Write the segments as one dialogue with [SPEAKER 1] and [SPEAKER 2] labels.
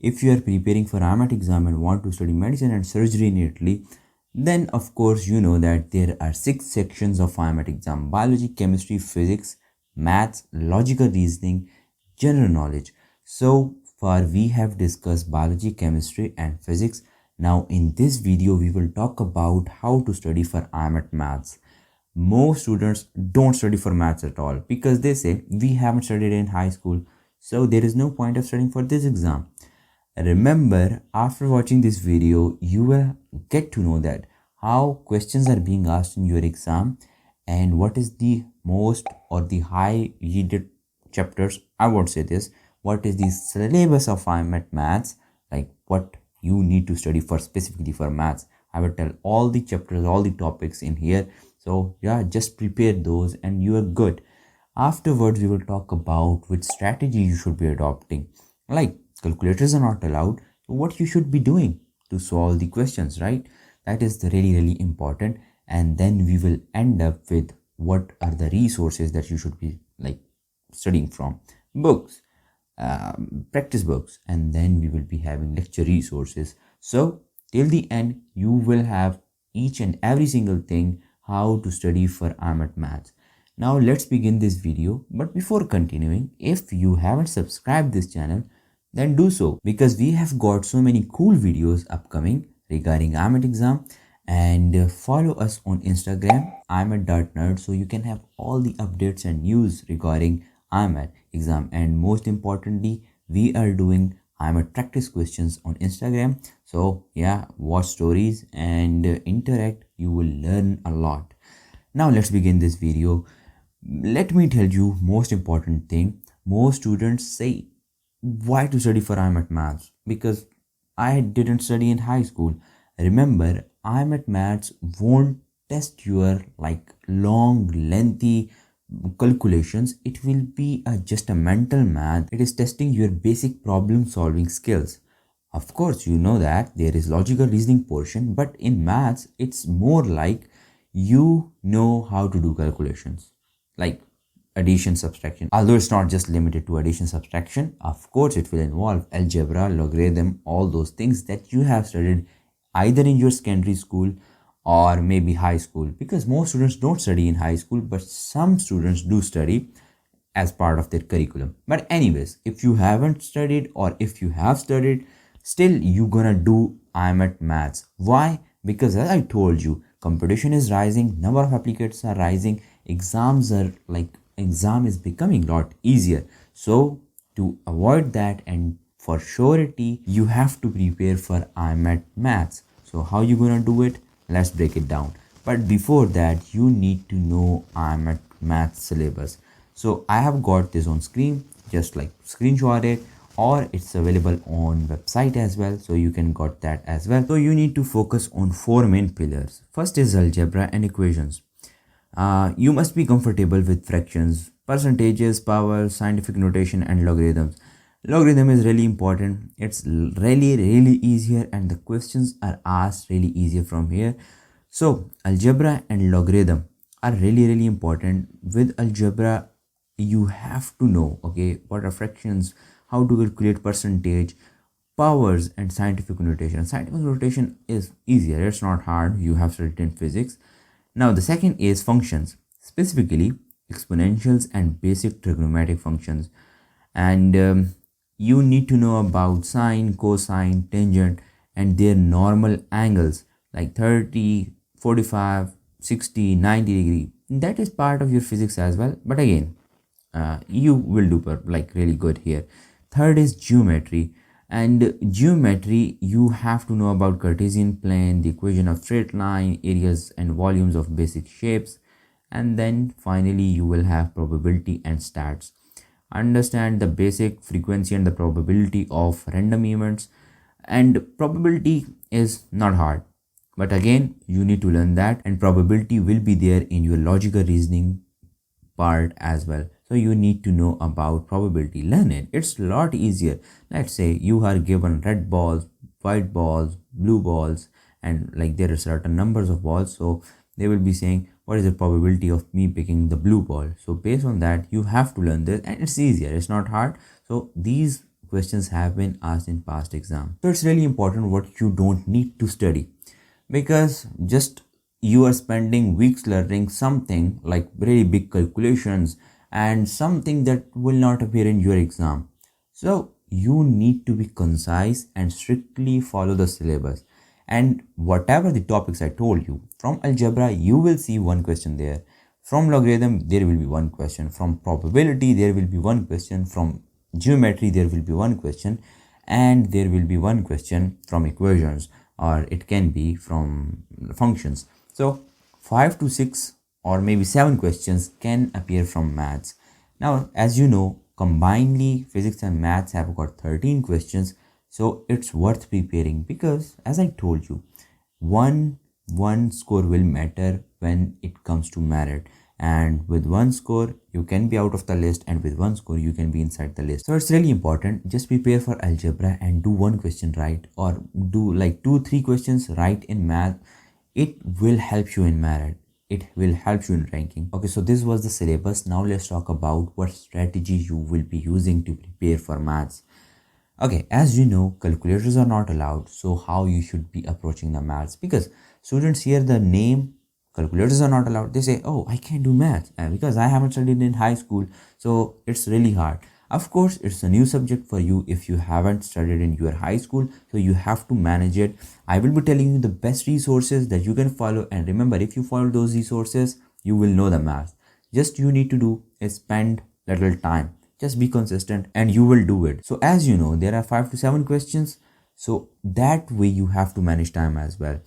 [SPEAKER 1] If you are preparing for IMAT exam and want to study medicine and surgery in Italy, then of course you know that there are 6 sections of IMAT exam: biology, chemistry, physics, maths, logical reasoning, general knowledge. So far we have discussed biology, chemistry and physics. Now in this video we will talk about how to study for IMAT maths. Most students don't study for maths at all because they say we haven't studied in high school, so there is no point of studying for this exam. Remember, after watching this video, you will get to know that how questions are being asked in your exam and what is the most or the high yielded chapters. I won't say this. What is the syllabus of IMAT Maths? Like what you need to study for specifically for maths. I will tell all the chapters, all the topics in here. So yeah, just prepare those and you are good. Afterwards, we will talk about which strategy you should be adopting. Like calculators are not allowed, so what you should be doing to solve the questions, right? That is the really important. And then we will end up with what are the resources that you should be like studying from: books, practice books, and then we will be having lecture resources. So till the end you will have each and every single thing how to study for IMAT Maths. Now let's begin this video, but before continuing, if you haven't subscribed this channel, then do so, because we have got so many cool videos upcoming regarding IMAT exam. And follow us on Instagram imat.nerd, so you can have all the updates and news regarding IMAT exam. And most importantly, we are doing IMAT practice questions on Instagram. So yeah, watch stories and interact. You will learn a lot. Now let's begin this video. Let me tell you most important thing. Most students say why to study for IMAT Maths, because I didn't study in high school. Remember, IMAT Maths won't test your like long lengthy calculations. It will be just a mental math. It is testing your basic problem solving skills. Of course you know that there is logical reasoning portion, but in maths it's more like you know how to do calculations like addition, subtraction. Although it's not just limited to addition, subtraction, of course it will involve algebra, logarithm, all those things that you have studied either in your secondary school or maybe high school, because most students don't study in high school, but some students do study as part of their curriculum. But anyways, if you haven't studied or if you have studied, still you gonna do IMAT Maths. Why? Because as I told you, competition is rising, number of applicants are rising, exam is becoming a lot easier. So to avoid that and for surety, you have to prepare for IMAT Maths. So how you gonna do it? Let's break it down. But before that, you need to know IMAT Maths syllabus. So I have got this on screen, just like screenshot it, or it's available on website as well, so you can got that as well. So you need to focus on 4 main pillars. First is algebra and equations. You must be comfortable with fractions, percentages, powers, scientific notation and logarithms. Logarithm is really important. It's really easier and the questions are asked really easier from here. So algebra and logarithm are really important. With algebra you have to know, okay, what are fractions, how to calculate percentage, powers and scientific notation. Scientific notation is easier, it's not hard, you have studied in physics. Now the second is functions, specifically exponentials and basic trigonometric functions. And you need to know about sine, cosine, tangent and their normal angles like 30, 45, 60, 90 degree. That is part of your physics as well, but again you will do like really good here. Third is geometry, and geometry you have to know about Cartesian plane, the equation of straight line, areas and volumes of basic shapes. And then finally you will have probability and stats. Understand the basic frequency and the probability of random events. And probability is not hard, but again you need to learn that, and probability will be there in your logical reasoning part as well. So you need to know about probability, learn it, it's a lot easier. Let's say you are given red balls, white balls, blue balls, and like there are certain numbers of balls, so they will be saying what is the probability of me picking the blue ball. So based on that you have to learn this, and it's easier, it's not hard. So these questions have been asked in past exam. So it's really important what you don't need to study, because just you are spending weeks learning something like really big calculations and something that will not appear in your exam. So you need to be concise and strictly follow the syllabus. And whatever the topics I told you, from algebra you will see one question there, from logarithm there will be one question, from probability there will be one question, from geometry there will be one question, and there will be one question from equations, or it can be from functions. So 5 to 6 or maybe 7 questions can appear from maths. Now, as you know, combinedly physics and maths have got 13 questions, so it's worth preparing, because as I told you, one score will matter when it comes to merit, and with one score you can be out of the list, and with one score you can be inside the list. So it's really important, just prepare for algebra and do one question right, or do like 2-3 questions right in math. It will help you in merit, it will help you in ranking. Okay, so this was the syllabus. Now let's talk about what strategy you will be using to prepare for maths. Okay, as you know, calculators are not allowed, so how you should be approaching the maths? Because students hear the name calculators are not allowed, they say, oh, I can't do maths because I haven't studied in high school, so it's really hard. Of course, it's a new subject for you if you haven't studied in your high school, so you have to manage it. I will be telling you the best resources that you can follow, and remember, if you follow those resources, you will know the math. Just you need to do is spend little time, just be consistent and you will do it. So as you know, there are 5 to 7 questions, so that way you have to manage time as well.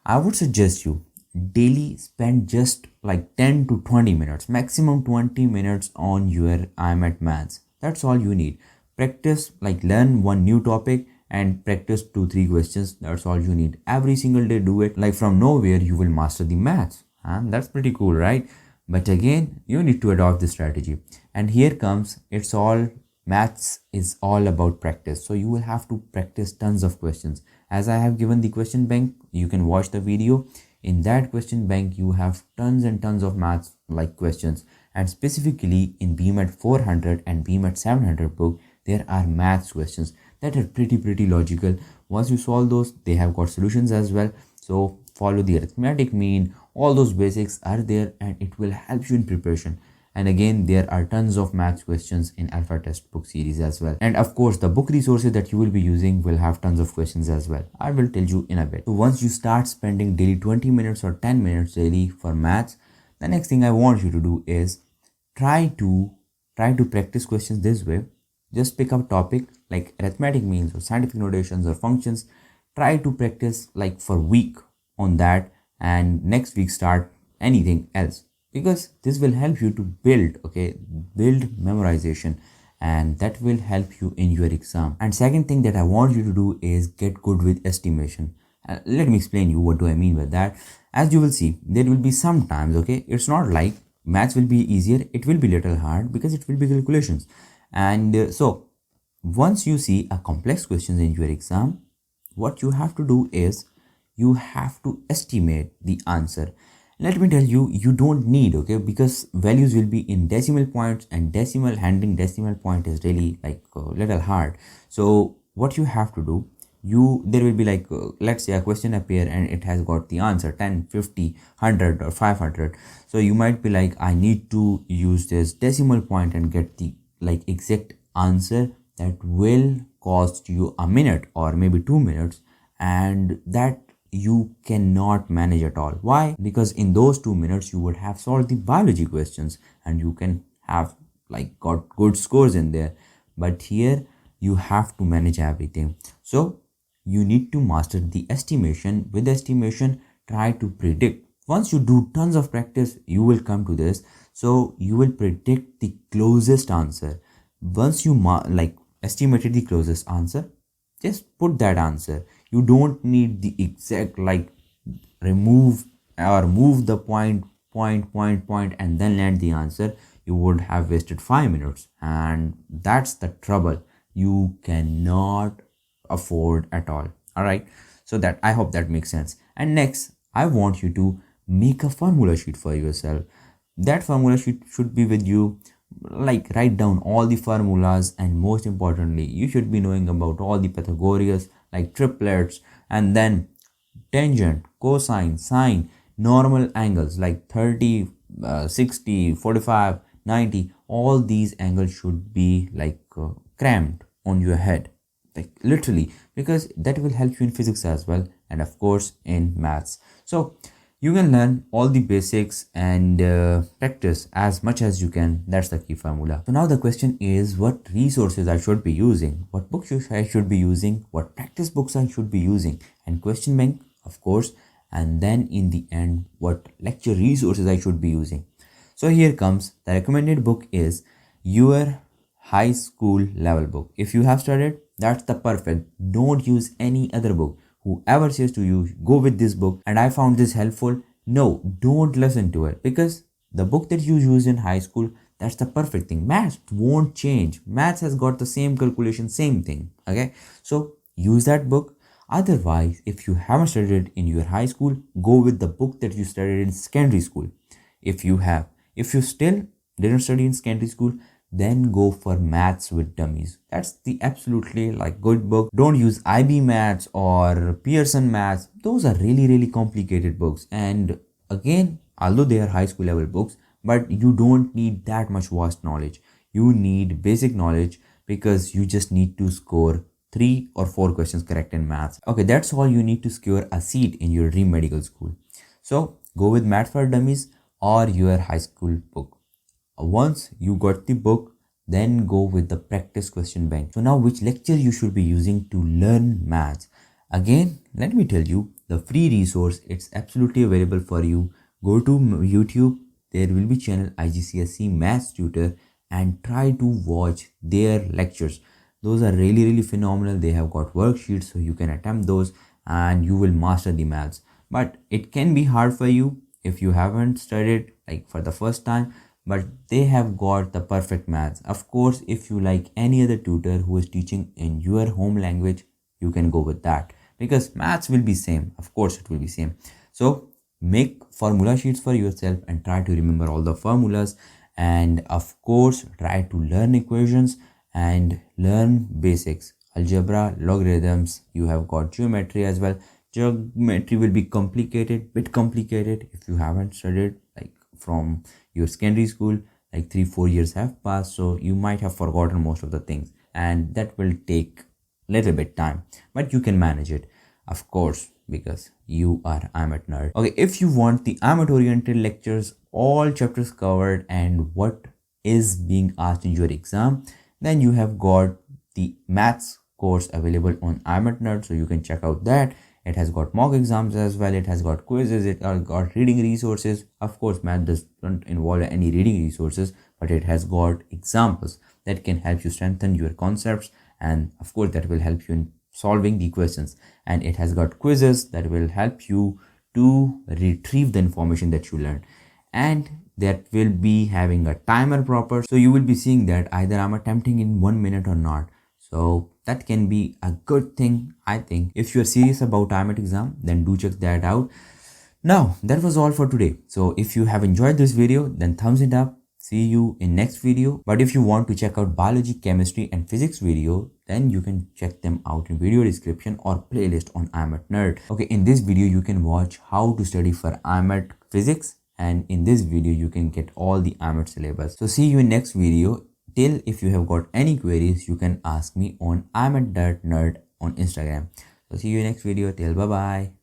[SPEAKER 1] I would suggest you daily spend just like 10 to 20 minutes, maximum 20 minutes on your IMAT Maths. That's all you need. Practice, like learn one new topic and practice 2-3 questions. That's all you need. Every single day do it. Like from nowhere you will master the maths. That's pretty cool, right? But again, you need to adopt this strategy. And here comes, it's all maths is all about practice. So you will have to practice tons of questions. As I have given the question bank, you can watch the video. In that question bank, you have tons and tons of maths like questions. And specifically in BMAT 400 and BMAT 700 book, there are maths questions that are pretty logical. Once you solve those, they have got solutions as well. So follow the arithmetic mean, all those basics are there, and it will help you in preparation. And again, there are tons of maths questions in Alpha Test book series as well. And of course, the book resources that you will be using will have tons of questions as well. I will tell you in a bit. So once you start spending daily 20 minutes or 10 minutes daily for maths, the next thing I want you to do is try to practice questions this way. Just pick up topic like arithmetic means or scientific notations or functions. Try to practice like for a week on that, and next week start anything else, because this will help you to build memorization, and that will help you in your exam. And second thing that I want you to do is get good with estimation. Let me explain you what do I mean by that. As you will see, there will be some times, okay, it's not like maths will be easier, it will be little hard because it will be calculations. And so once you see a complex questions in your exam, what you have to do is you have to estimate the answer. Let me tell you, you don't need, okay, because values will be in decimal points, and handling decimal point is really like a little hard. So what you have to do, there will be like let's say a question appear and it has got the answer 10, 50, 100 or 500. So you might be like, I need to use this decimal point and get the like exact answer. That will cost you a minute or maybe 2 minutes, and that you cannot manage at all. Why? Because in those 2 minutes you would have solved the biology questions and you can have like got good scores in there. But here you have to manage everything. So you need to master the estimation. With estimation, try to predict. Once you do tons of practice, you will come to this. So you will predict the closest answer. Once you estimated the closest answer, just put that answer. You don't need the exact like remove or move the point and then land the answer. You would have wasted 5 minutes, and that's the trouble you cannot afford at all. All right, so that I hope that makes sense. And next, I want you to make a formula sheet for yourself. That formula sheet should be with you like write down all the formulas, and most importantly you should be knowing about all the Pythagoreans like triplets, and then tangent, cosine, sine, normal angles like 30, 60, 45, 90. All these angles should be like crammed on your head, like literally, because that will help you in physics as well, and of course in maths. So you can learn all the basics and practice as much as you can. That's the key formula. So now the question is, what resources I should be using, what books I should be using, what practice books I should be using, and question bank, of course, and then in the end what lecture resources I should be using. So here comes the recommended book is your high school level book. If you have studied, that's the perfect. Don't use any other book. Whoever says to you, go with this book and I found this helpful, no, don't listen to it, because the book that you use in high school, that's the perfect thing. Maths won't change. Maths has got the same calculation, same thing. Okay, so use that book. Otherwise, if you haven't studied in your high school, go with the book that you studied in secondary school. If you still didn't study in secondary school, then go for Maths with Dummies. That's the absolutely like good book. Don't use IB Maths or Pearson Maths. Those are really complicated books. And again, although they are high school level books, but you don't need that much vast knowledge. You need basic knowledge, because you just need to score 3 or 4 questions correct in maths. Okay, that's all you need to secure a seat in your dream medical school. So go with Maths for Dummies or your high school book. Once you got the book, then go with the practice question bank. So now which lecture you should be using to learn maths? Again, let me tell you, the free resource, it's absolutely available for you. Go to YouTube, there will be channel IGCSE Maths Tutor, and try to watch their lectures. Those are really phenomenal. They have got worksheets, so you can attempt those and you will master the maths. But it can be hard for you if you haven't studied like for the first time, but they have got the perfect maths. Of course, if you like any other tutor who is teaching in your home language, you can go with that, because maths will be same. Of course it will be same. So make formula sheets for yourself and try to remember all the formulas, and of course try to learn equations and learn basics, algebra, logarithms. You have got geometry as well. Geometry will be bit complicated if you haven't studied like from your secondary school. Like 3-4 years have passed, so you might have forgotten most of the things, and that will take little bit time, but you can manage it, of course, because you are IMAT nerd. Okay, if you want the IMAT oriented lectures, all chapters covered, and what is being asked in your exam, then you have got the maths course available on IMAT nerd, so you can check out that. It has got mock exams as well. It has got quizzes. It has got reading resources. Of course, math doesn't involve any reading resources, but it has got examples that can help you strengthen your concepts, and of course that will help you in solving the questions. And it has got quizzes that will help you to retrieve the information that you learned, and that will be having a timer proper, so you will be seeing that either I'm attempting in 1 minute or not. So that can be a good thing, I think. If you're serious about IMAT exam, then do check that out. Now that was all for today. So if you have enjoyed this video, then thumbs it up. See you in next video. But if you want to check out biology, chemistry and physics video, then you can check them out in video description or playlist on IMAT nerd. Okay, in this video you can watch how to study for IMAT physics, and in this video you can get all the IMAT syllabus. So see you in next video. Till if you have got any queries, you can ask me on IMAT.nerd on Instagram. So see you in next video. Till bye bye.